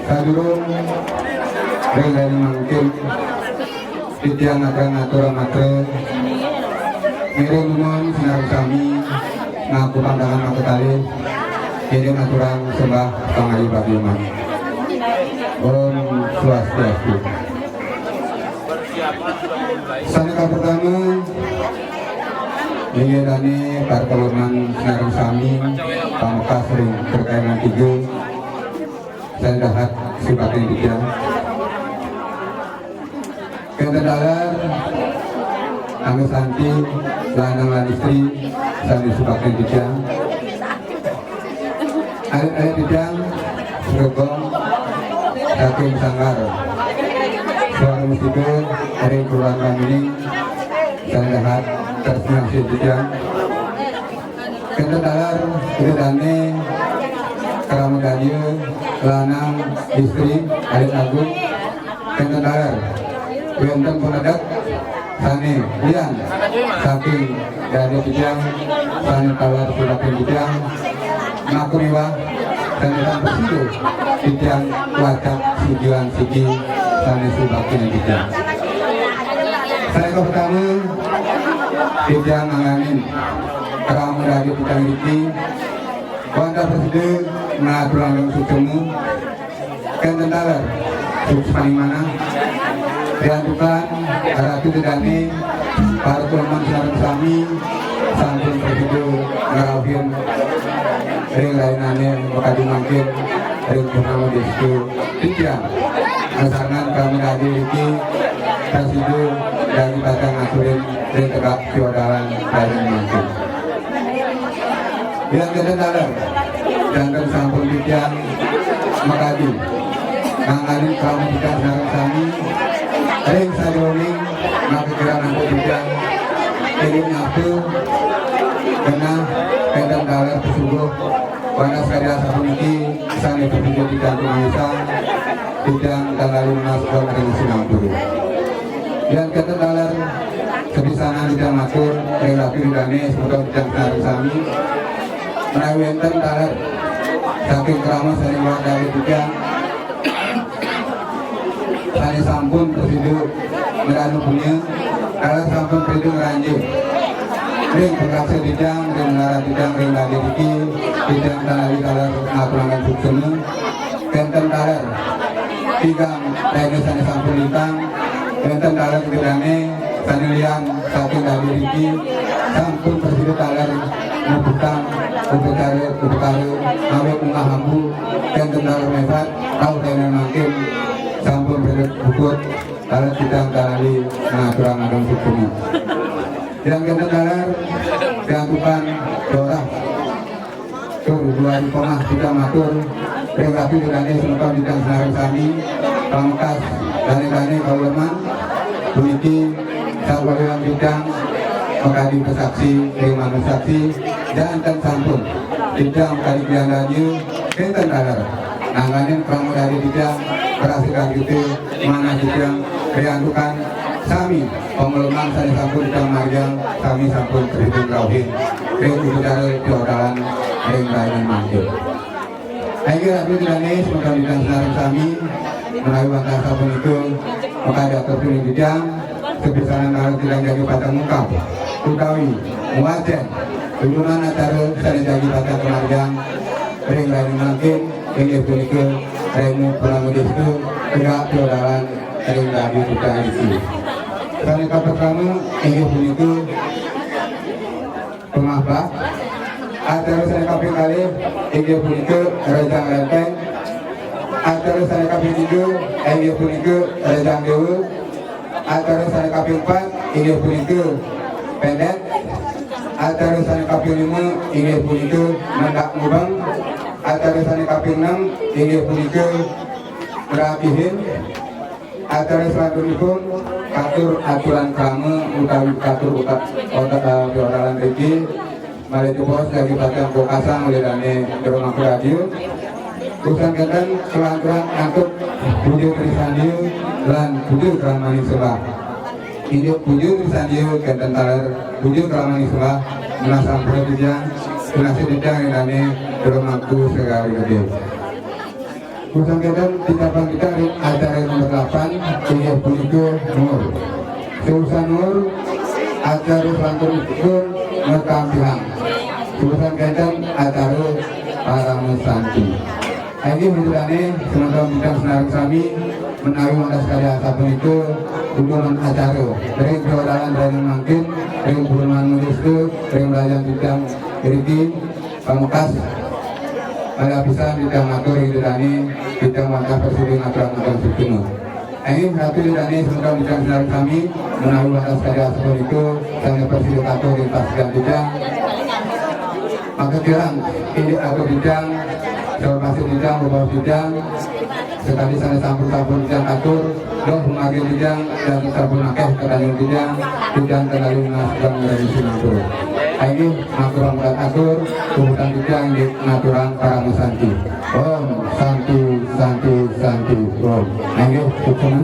Sadurung dengan mungkin titian akan atur-atur miring nun sinar kami ngaku pandangan aku tali ini aturan sembah pangari bagaimana Om Swastiastu. Sanika pertama ingin dani pertolongan sinar kami pameka sering berkaitan tiga saya dapat sifatnya dia kendalar kami santi lanang istri saya sifatnya dia ayat bidang sergong hakim sanggar suara musibah dari keluarga ini saya dapat tersinasi dia kendalar kedane Keramadanya lanang istri adik agung kendalar benteng penadak sani lian saking dari bidang sani tawar sulakin bidang makuriwa dan dalam bersidu bidang wajah sijuan sigi sani sulakin bidang saya pertama bidang anganin Keramadanya bidang ini Wanda Presiden mengaturkan sukemu kendalar paling mana diantukan Ratu Dedani para teman sahabat kami sampun Presiden ngerawin ring lainannya makadi makin ring purnama destu tiga asangan kami tadi ini Presiden dari batang aturin ring tegak feodalan dari makin yang kendalar dan sampun bidang makadi nanganin kamu bidang sarang kami ring sadoning ngapikiran aku bidang ini nyatu kena kendalar tersebut Panas karya sapuniki sang berpikir di jantung Aisyah bidang dan lalu menasukkan dari Singapura. Dan kata dalar kebisanan bidang matur relatif dane semoga bidang senarai sami menawi enten dalar saking keramas dari dari bidang saya sampun berhidup meranu punya dalar sampun berhidup ranjung ring berhasil bidang ring mengarah bidang ring lagi diki bidang tanah dalar ngaturangan suksena enten dalar tigang lainnya saya sampun lintang enten dalar bidangnya sanilian saking lagi diki sampun berhidup dalar membutang ubekare awet mengah hambu enten dalar mefat kau tenan makin sampun berbukut dalar bidang tanali ngaturangan suksena yang kita dalar diantukan dorah tur 2 kita matur relatif dane semoga bidang senarai sami pamungkas dane kauleman puniki saweran bidang mengadi pesaksi ring saksi dan sampun bidang kali biang laju kita dalar nanganin kamu dari bidang perhatikan gitu mana bidang diantukan sami pengeleman saya sampun bidang marjang kami sampun berhitung rauhin ring udara diodalan ring layanan manjur akhir aku tidak semoga bidang senarai kami melalui bantah sampun itu maka ada terpilih bidang kebiasaan kalau tidak jadi batang muka utawi muajen turunan acara saya jadi batang kemarjang ring layanan mungkin ring ibu-ibu ring pulang itu tidak diodalan ring lagi bidang itu Kaneka pertama ingin bunyiku pengabak acara saya kaping kali ingin bunyiku rejang lempeng acara saya kaping 3 ingin bunyiku rejang dewa acara saya kaping 4 ingin bunyiku pendek acara saya kaping 5 ingin bunyiku mendak mubang acara saya kaping 6 ingin bunyiku merapihin acara selanjutnya atur aturan kamu utawi atur otak dioralan regi malih bos lagi batang kokasang oleh dane rumah radio urusan kenten kelantaran atur bujuk trisandiu dan bujuk ramani selah hidup bujuk trisandiu kenten taler bujuk ramani selah menasam perhatian menasih bidang dane rumahku segala gede urusan kenten kita acara nomor 8 ingin bujuk nur urusan nur acara selantur itu merekam bilang urusan kenten acara para mesanti ini menurutnya semoga bidang senarai kami menawi mandas karya sabun itu hubungan acara dari kewadalan dan mungkin dari hubungan nulis itu dari belajar bidang eriki pamukas ada bisa bidang atur hidupani bidang langkah presiden aturan sistem ini satu hidupani semoga bidang senarai kami menawi mandas karya sabun itu sangat presiden atur dan bidang maka kirang ini atau bidang masuk bidang beberapa bidang sekali saya sampul bidang atur doh mengalir bidang dan sampul nakeh kedanung bidang terlalu mengasihkan dari Singapura ini ngaturan berat atur kebutuhan bidang di ngaturan para mesanti om santi santi santi om ini cukup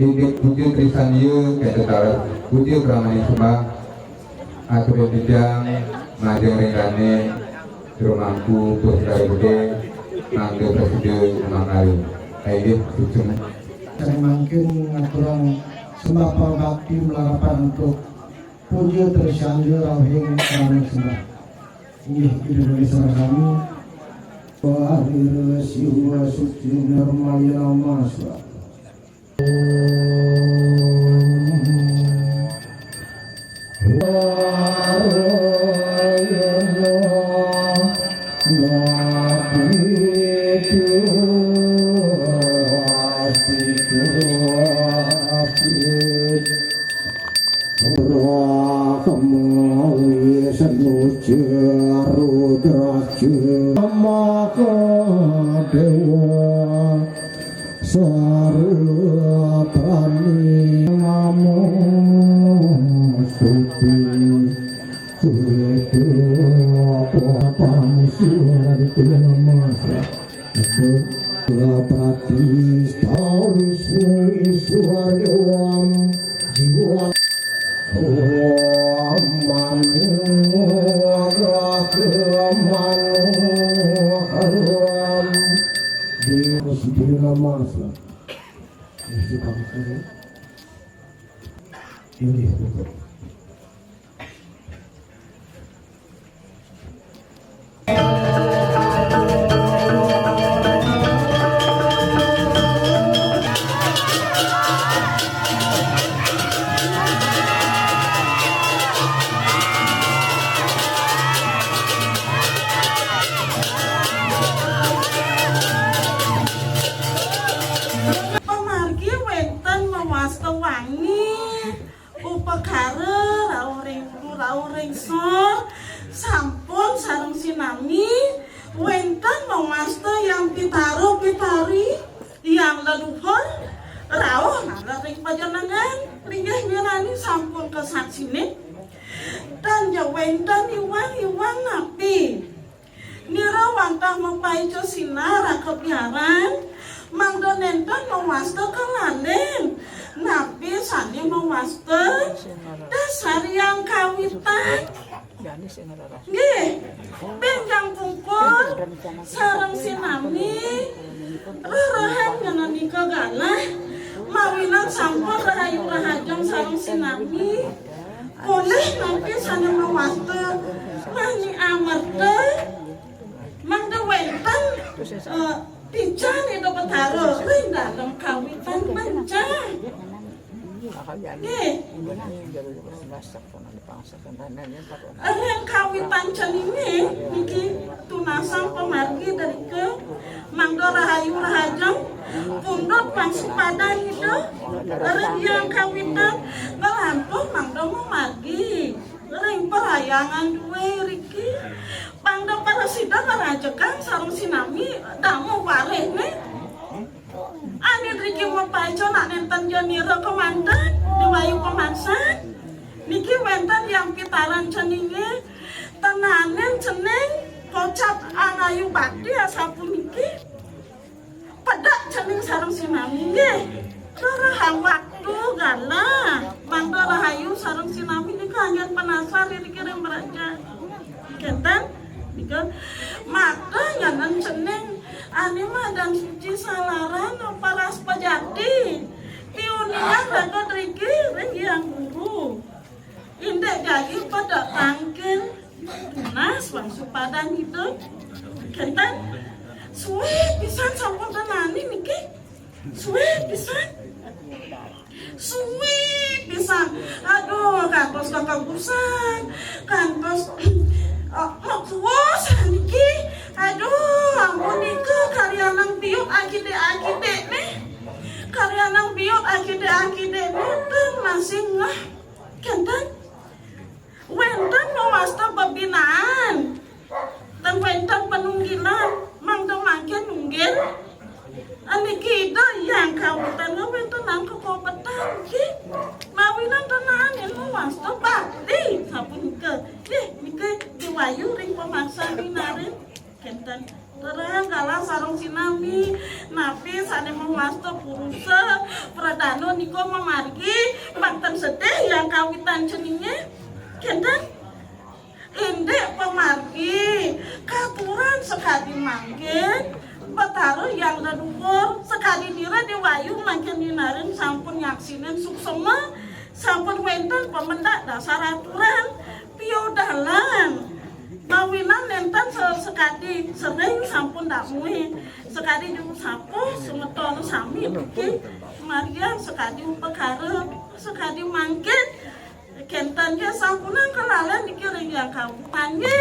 Hidup puji trisan yu ketetara puji kramani sembah atur bidang ngajeng ringgane rumangku pusdari gede ngangge presiden menangari ayo susun saya makin ngaturang sembah bakti melarapan untuk puji trisan yu rawing kramani sembah ini Indonesia kami Wahir siwa suci nirmaya maswa sampun sareng sinami wenten mamaste yang pitari yang leluhur rawuh ring panjenengan ringgih mirani sampun kesaksine dan ya wenten iwang napi nira wantah mapaico sinar kebiaran mangdo nenten mamaste kelaleng napi sani mamaste dasar yang kawitan nggih benjang pungkur sareng sinami rerahan nyanani kagalah mawinan sampun rahayu rahajeng sareng sinami boleh napi sani mamaste nyanyi amerte mangda wenten pijan itu petaro ring dalam kawitan bencang yang kawitan cenini niki tunasang pemargi dari ke mangdo rahayu rahajeng pundut pangsupadan itu yang kawitan ngelampung mangdo memargi ring perayangan duwe riki pangdo para sidang ngerajekan sarung sinami damu wareh nih ani riki mau paco nak nenten joniro komandan diwayu pemaksan niki wenten yang pitaran ceninge tenanen ceneng kocap anayu bakti asapun niki pedak cening sarung sinami nggih rahang waktu gala mangdo rahayu sarung sinami niki hanya penasar niki rem beraja kenten niki maka nyanan ceneng anima dan suci salaran paras pejati piunian raga driki yang guru indek jadi pada tangkin tunas bang supadan itu kenten suwe pisan sampun tenani niki suwe pisan aduh kantos kakagusan kantos maksuos niki aduh ampun niki karyanang biut akide nih karyanang biut akide nih dan masih ngah kenten wenten mawasta pembinaan dan wenten penunggilan mangdo makin nunggil aniki ida yang kawitan wenten nang kekopetan ki mawinan tenanin mawasta bakti sapun ke niki diwayu ring pemaksa binarin kenten terang kalah sarung sinami napi sane mengwasto purusa pradano niko memargi bakten sedih yang kawitan jenenge kendang indek pemargi katuran sekali mangkin bataru yang leluhur sekali dira diwayu mangkin dinarin sampun yaksinin suksema sampun wenten pemendak dasar aturan piodalan bawinan nenten sekali sering sampun dakmui sekali juga sapu semeton sami bikin Maria sekali upekara sekali mangkin kentannya sampunan kelalen dikiring yang kampungannya